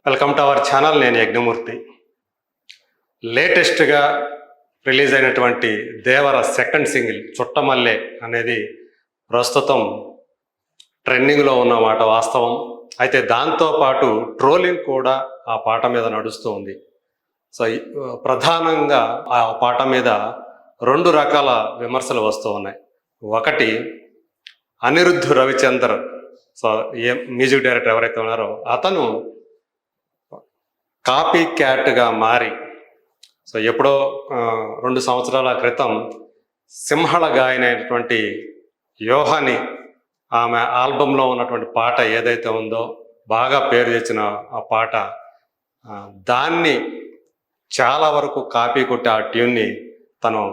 Welcome to our channel. నేను యజ్ఞమూర్తి. లేటెస్ట్గా release అయినటువంటి దేవర సెకండ్ సింగిల్ చుట్టమల్లె అనేది ప్రస్తుతం ట్రెండింగ్లో ఉన్నమాట వాస్తవం. అయితే దాంతోపాటు ట్రోలింగ్ కూడా ఆ పాట మీద నడుస్తూ ఉంది. సో ప్రధానంగా ఆ పాట మీద రెండు రకాల విమర్శలు వస్తూ ఉన్నాయి. ఒకటి, Anirudh Ravichander, so music director ఎవరైతే ఉన్నారో అతను కాపీ క్యాట్గా మారి, సో ఎప్పుడో 2 సంవత్సరాల క్రితం సింహళ గాయన అయినటువంటి యోహాని ఆమె ఆల్బంలో ఉన్నటువంటి పాట ఏదైతే ఉందో బాగా పేరు తెచ్చిన ఆ పాట, దాన్ని చాలా వరకు కాపీ కొట్టి ఆ ట్యూన్ని తను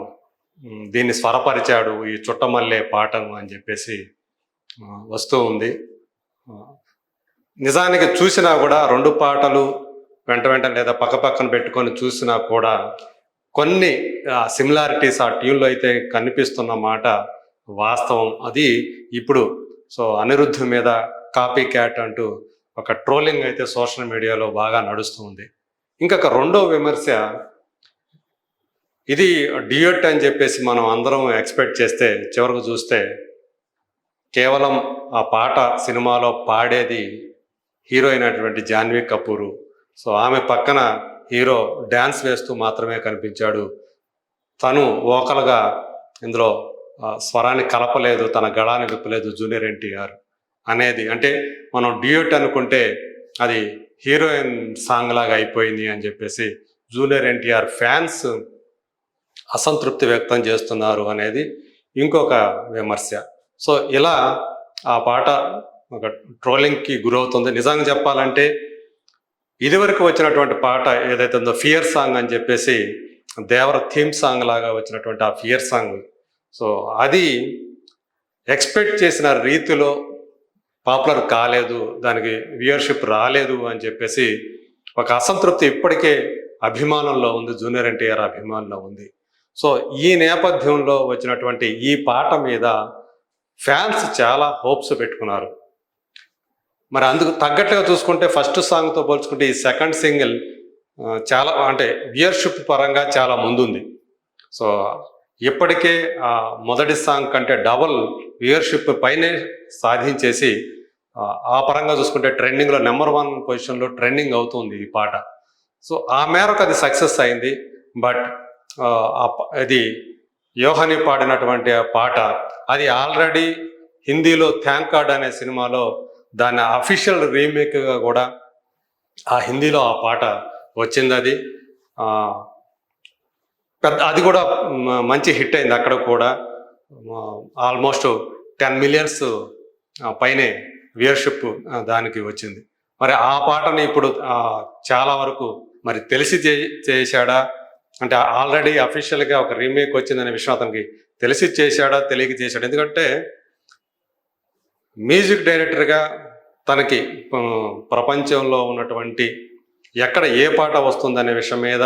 దీన్ని స్వరపరిచాడు ఈ చుట్టమల్లె పాటను అని చెప్పేసి వస్తూ ఉంది. నిజానికి చూసినా కూడా రెండు పాటలు వెంట లేదా పక్కన పెట్టుకొని చూసినా కూడా కొన్ని సిమిలారిటీస్ ఆ ట్యూన్లో అయితే కనిపిస్తున్న మాట వాస్తవం. అది ఇప్పుడు సో అనిరుద్ధ్ మీద కాపీ క్యాట్ అంటూ ఒక ట్రోలింగ్ అయితే సోషల్ మీడియాలో బాగా నడుస్తూ ఉంది. ఇంకొక రెండో విమర్శ, ఇది డ్యూయట్ అని చెప్పేసి మనం అందరం ఎక్స్పెక్ట్ చేస్తే చివరకు చూస్తే కేవలం ఆ పాట సినిమాలో పాడేది హీరోయిన్ అయినటువంటి జాన్వీ కపూరు. సో ఆమె పక్కన హీరో డ్యాన్స్ వేస్తూ మాత్రమే కనిపించాడు. తను వోకల్గా ఇందులో స్వరాన్ని కలపలేదు, తన గళాన్ని విప్పలేదు జూనియర్ ఎన్టీఆర్ అనేది. అంటే మనం డ్యూయట్ అనుకుంటే అది హీరోయిన్ సాంగ్ లాగా అయిపోయింది అని చెప్పేసి జూనియర్ ఎన్టీఆర్ ఫ్యాన్స్ అసంతృప్తి వ్యక్తం చేస్తున్నారు అనేది ఇంకొక విమర్శ. సో ఇలా ఆ పాట ఒక ట్రోలింగ్కి గురవుతుంది. నిజంగా చెప్పాలంటే ఇదివరకు వచ్చినటువంటి పాట ఏదైతే ఉందో ఫియర్ సాంగ్ అని చెప్పేసి దేవర థీమ్ సాంగ్ లాగా వచ్చినటువంటి ఆ ఫియర్ సాంగ్, సో అది ఎక్స్పెక్ట్ చేసిన రీతిలో పాపులర్ కాలేదు, దానికి వ్యూయర్షిప్ రాలేదు అని చెప్పేసి ఒక అసంతృప్తి ఇప్పటికే అభిమానంలో ఉంది, జూనియర్ ఎన్టీఆర్ అభిమానంలో ఉంది. సో ఈ నేపథ్యంలో వచ్చినటువంటి ఈ పాట మీద ఫ్యాన్స్ చాలా హోప్స్ పెట్టుకున్నారు. మరి అందుకు తగ్గట్టుగా చూసుకుంటే ఫస్ట్ సాంగ్తో పోల్చుకుంటే ఈ సెకండ్ సింగిల్ చాలా అంటే వ్యూయర్షిప్ పరంగా చాలా ముందుంది. సో ఇప్పటికే మొదటి సాంగ్ కంటే డబుల్ వ్యూయర్షిప్ పైనే సాధించేసి ఆ పరంగా చూసుకుంటే ట్రెండింగ్లో నెంబర్ 1 పొజిషన్లో ట్రెండింగ్ అవుతుంది ఈ పాట. సో ఆ మేరకు అది సక్సెస్ అయింది. బట్ ఇది యోహాని పాడినటువంటి ఆ పాట అది ఆల్రెడీ హిందీలో థ్యాంక్ గాడ్ అనే సినిమాలో దాన్ని అఫీషియల్ రీమేక్గా కూడా ఆ హిందీలో ఆ పాట వచ్చింది. అది కూడా మంచి హిట్ అయింది. అక్కడ కూడా ఆల్మోస్ట్ 10 మిలియన్స్ పైనే వ్యూయర్షిప్ దానికి వచ్చింది. మరి ఆ పాటని ఇప్పుడు చాలా వరకు మరి తెలిసి చేశాడా అంటే ఆల్రెడీ అఫీషియల్గా ఒక రీమేక్ వచ్చిందనే విషయం అతనికి తెలిసి చేశాడా తెలియక చేశాడు. ఎందుకంటే మ్యూజిక్ డైరెక్టర్గా తనకి ప్రపంచంలో ఉన్నటువంటి ఎక్కడ ఏ పాట వస్తుందనే విషయం మీద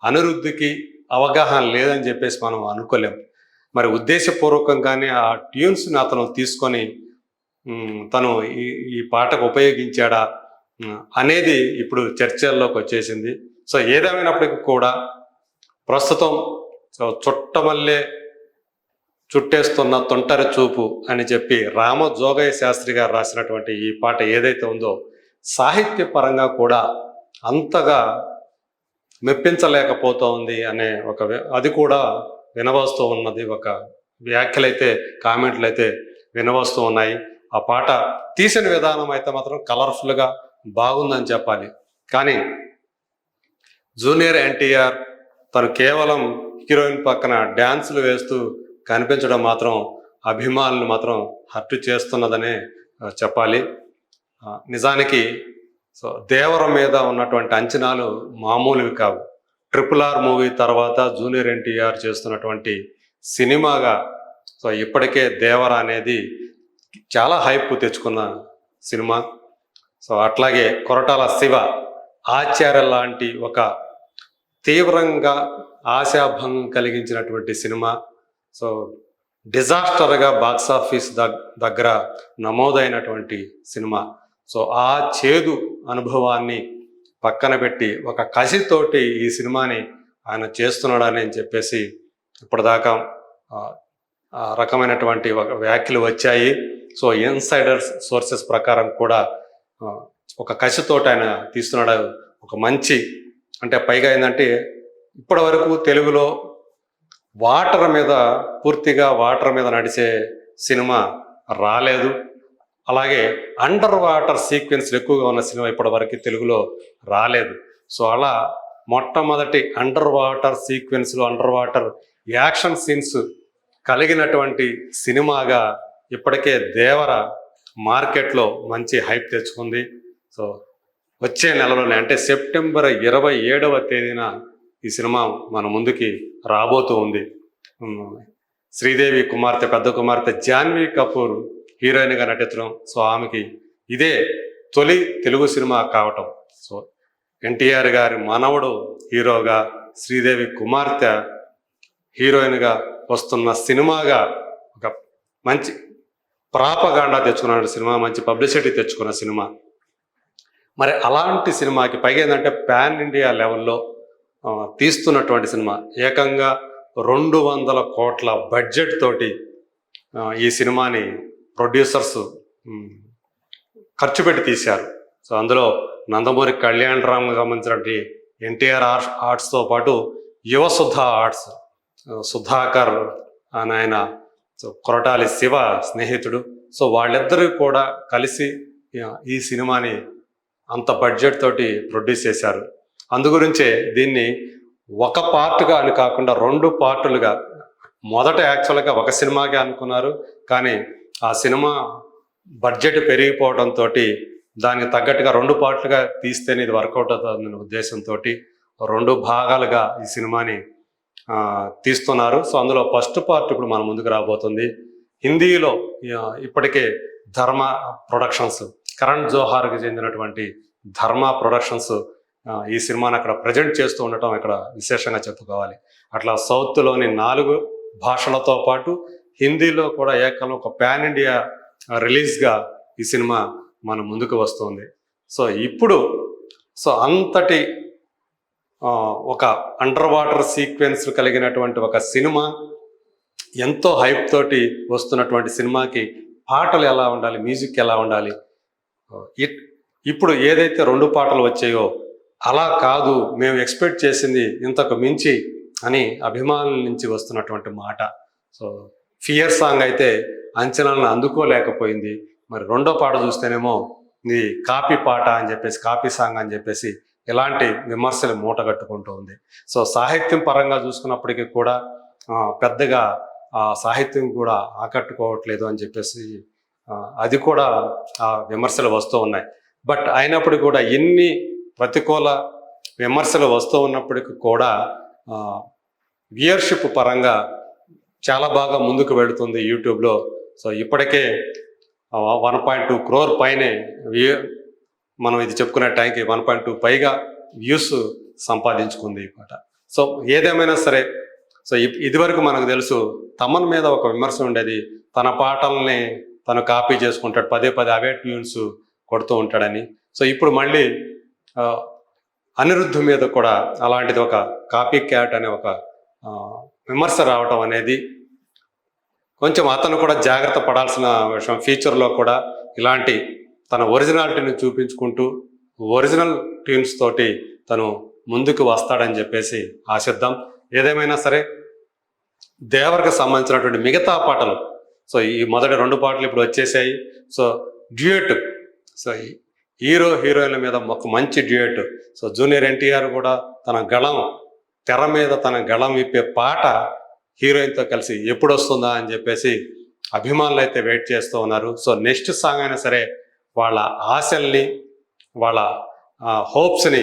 అనిరుద్ధికి అవగాహన లేదని చెప్పేసి మనం అనుకోలేం. మరి ఉద్దేశపూర్వకంగానే ఆ ట్యూన్స్ని అతను తీసుకొని తను ఈ పాటకు ఉపయోగించాడా అనేది ఇప్పుడు చర్చల్లోకి వచ్చేసింది. సో ఏదేమైనప్పటికీ కూడా ప్రస్తుతం చుట్టమల్లె చుట్టేస్తున్న తొంటరి చూపు అని చెప్పి రామజోగయ్య శాస్త్రి గారు రాసినటువంటి ఈ పాట ఏదైతే ఉందో సాహిత్య పరంగా కూడా అంతగా మెప్పించలేకపోతోంది అనే అది కూడా వినవస్తూ ఉన్నది. ఒక వ్యాఖ్యలైతే కామెంట్లు అయితే వినవస్తూ ఉన్నాయి. ఆ పాట తీసిన విధానం అయితే మాత్రం కలర్ఫుల్గా బాగుందని చెప్పాలి. కానీ జూనియర్ ఎన్టీఆర్ తను కేవలం హీరోయిన్ పక్కన డ్యాన్సులు వేస్తూ కనిపించడం మాత్రం అభిమానులు మాత్రం హర్ట్ చేస్తున్నదనే చెప్పాలి. నిజానికి సో దేవర మీద ఉన్నటువంటి అంచనాలు మామూలువి కావు. RRR మూవీ తర్వాత జూనియర్ ఎన్టీఆర్ చేస్తున్నటువంటి సినిమాగా సో ఇప్పటికే దేవర అనేది చాలా హైప్ తెచ్చుకున్న సినిమా. సో అట్లాగే కొరటాల శివ ఆచార్య లాంటి ఒక తీవ్రంగా ఆశాభంగం కలిగించినటువంటి సినిమా. సో డిజాస్టర్గా బాక్సాఫీస్ దగ్గర నమోదైనటువంటి సినిమా. సో ఆ చేదు అనుభవాన్ని పక్కన పెట్టి ఒక కసితోటి ఈ సినిమాని ఆయన చేస్తున్నాడని చెప్పేసి ఇప్పటిదాకా ఆ, ఆ రకమైనటువంటి ఒక వ్యాఖ్యలు వచ్చాయి. సో ఇన్సైడర్స్ సోర్సెస్ ప్రకారం కూడా ఆ, ఒక కసితోటి ఆయన తీస్తున్నాడు. ఒక మంచి అంటే పైగా ఏంటంటే ఇప్పటి వరకు తెలుగులో పూర్తిగా వాటర్ మీద నడిచే సినిమా రాలేదు. అలాగే అండర్ వాటర్ సీక్వెన్స్లు ఎక్కువగా ఉన్న సినిమా ఇప్పటి వరకు తెలుగులో రాలేదు. సో అలా మొట్టమొదటి అండర్ వాటర్ యాక్షన్ సీన్స్ కలిగినటువంటి సినిమాగా ఇప్పటికే దేవర మార్కెట్లో మంచి హైప్ తెచ్చుకుంది. సో వచ్చే నెలలోనే అంటే సెప్టెంబర్ 27వ తేదీన ఈ సినిమా మన ముందుకి రాబోతూ ఉంది. శ్రీదేవి కుమార్తె, పెద్ద కుమార్తె జాన్వీ కపూర్ హీరోయిన్గా నటించడం. సో ఆమెకి ఇదే తొలి తెలుగు సినిమా కావటం. సో ఎన్టీఆర్ గారి మనవడు హీరోగా, శ్రీదేవి కుమార్తె హీరోయిన్గా వస్తున్న సినిమాగా ఒక మంచి ప్రాపగాండా తెచ్చుకున్న సినిమా, మంచి పబ్లిసిటీ తెచ్చుకున్న సినిమా. మరి అలాంటి సినిమాకి పైగా ఏంటంటే పాన్ ఇండియా లెవెల్లో తీస్తున్నటువంటి సినిమా. ఏకంగా 200 కోట్ల బడ్జెట్ తోటి ఈ సినిమాని ప్రొడ్యూసర్స్ ఖర్చు పెట్టి తీశారు. సో అందులో నందమూరి కళ్యాణ్ రామ్ సంబంధించినటువంటి ఎన్టీఆర్ ఆర్ట్స్తో పాటు యువసుధ ఆర్ట్స్, సుధాకర్ అని ఆయన కొరటాలి శివ స్నేహితుడు. సో వాళ్ళిద్దరూ కూడా కలిసి ఈ సినిమాని అంత బడ్జెట్ తోటి ప్రొడ్యూస్ చేశారు. అందుగురించే దీన్ని ఒక పార్ట్గా అని కాకుండా 2 పార్టులుగా, మొదట యాక్చువల్గా ఒక సినిమాగా అనుకున్నారు. కానీ ఆ సినిమా బడ్జెట్ పెరిగిపోవడంతో దానికి తగ్గట్టుగా 2 పార్ట్లుగా తీస్తేనే ఇది వర్కౌట్ అవుతుందనే ఉద్దేశంతో 2 భాగాలుగా ఈ సినిమాని తీస్తున్నారు. సో అందులో ఫస్ట్ పార్ట్ ఇప్పుడు మన ముందుకు రాబోతుంది. హిందీలో ఇప్పటికే ధర్మ ప్రొడక్షన్స్, కరణ్ జోహార్కి చెందినటువంటి ధర్మ ప్రొడక్షన్స్ ఈ సినిమాని అక్కడ ప్రజెంట్ చేస్తూ ఉండటం ఇక్కడ విశేషంగా చెప్పుకోవాలి. అట్లా సౌత్లోని 4 భాషలతో పాటు హిందీలో కూడా ఏకంగా ఒక పాన్ ఇండియా రిలీజ్గా ఈ సినిమా మన ముందుకు వస్తుంది. సో ఇప్పుడు అంతటి ఒక అండర్ వాటర్ సీక్వెన్స్ కలిగినటువంటి ఒక సినిమా, ఎంతో హైప్ తోటి వస్తున్నటువంటి సినిమాకి పాటలు ఎలా ఉండాలి, మ్యూజిక్ ఎలా ఉండాలి, ఇప్పుడు ఏదైతే 2 పాటలు వచ్చాయో అలా కాదు, మేము ఎక్స్పెక్ట్ చేసింది ఇంతకు మించి అని అభిమానుల నుంచి వస్తున్నటువంటి మాట. సో ఫియర్ సాంగ్ అయితే అంచనాలను అందుకోలేకపోయింది. మరి 2వ పాట చూస్తేనేమో ఇది కాపీ పాట అని చెప్పేసి, కాపీ సాంగ్ అని చెప్పేసి ఇలాంటి విమర్శలు మూటగట్టుకుంటూ ఉంది. సో సాహిత్యం పరంగా చూసుకున్నప్పటికీ కూడా పెద్దగా సాహిత్యం కూడా ఆకట్టుకోవట్లేదు అని చెప్పేసి అది కూడా విమర్శలు వస్తూ ఉన్నాయి. బట్ అయినప్పుడు కూడా ఎన్ని ప్రతికూల విమర్శలు వస్తూ ఉన్నప్పటికీ కూడా వ్యూయర్షిప్ పరంగా చాలా బాగా ముందుకు వెళుతుంది యూట్యూబ్లో. సో ఇప్పటికే 1.2 crore పైనే మనం ఇది చెప్పుకునే టైంకి 1.2 పైగా వ్యూస్ సంపాదించుకుంది ఈ పాట. సో ఏదేమైనా సరే, సో ఇదివరకు మనకు తెలుసు తమన్ మీద ఒక విమర్శ ఉండేది, తన పాటల్ని తను కాపీ చేసుకుంటాడు, పదే అవే ట్యూన్స్ కొడుతూ ఉంటాడని. సో ఇప్పుడు మళ్ళీ అనిరుద్ధ్ మీద కూడా అలాంటిది ఒక కాపీ క్యాట్ అనే ఒక విమర్శ రావటం అనేది కొంచెం అతను కూడా జాగ్రత్త పడాల్సిన విషయం. ఫ్యూచర్లో కూడా ఇలాంటి తన ఒరిజినాలిటీని చూపించుకుంటూ ఒరిజినల్ ట్యూన్స్ తోటి తను ముందుకు వస్తాడని చెప్పేసి ఆశిద్దాం. ఏదేమైనా సరే దేవర్కి సంబంధించినటువంటి మిగతా పాటలు, సో ఈ మొదటి 2 పాటలు ఇప్పుడు వచ్చేసాయి. సో డ్యూయట్, సో హీరోయిన్ల మీద ఒక మంచి డ్యూయట్. సో జూనియర్ ఎన్టీఆర్ కూడా తెర మీద తన గళం విప్పే పాట హీరోయిన్తో కలిసి ఎప్పుడు వస్తుందా అని చెప్పేసి అభిమానులు అయితే వెయిట్ చేస్తూ ఉన్నారు. సో నెక్స్ట్ సాంగ్ అయినా సరే వాళ్ళ ఆశల్ని, వాళ్ళ హోప్స్ని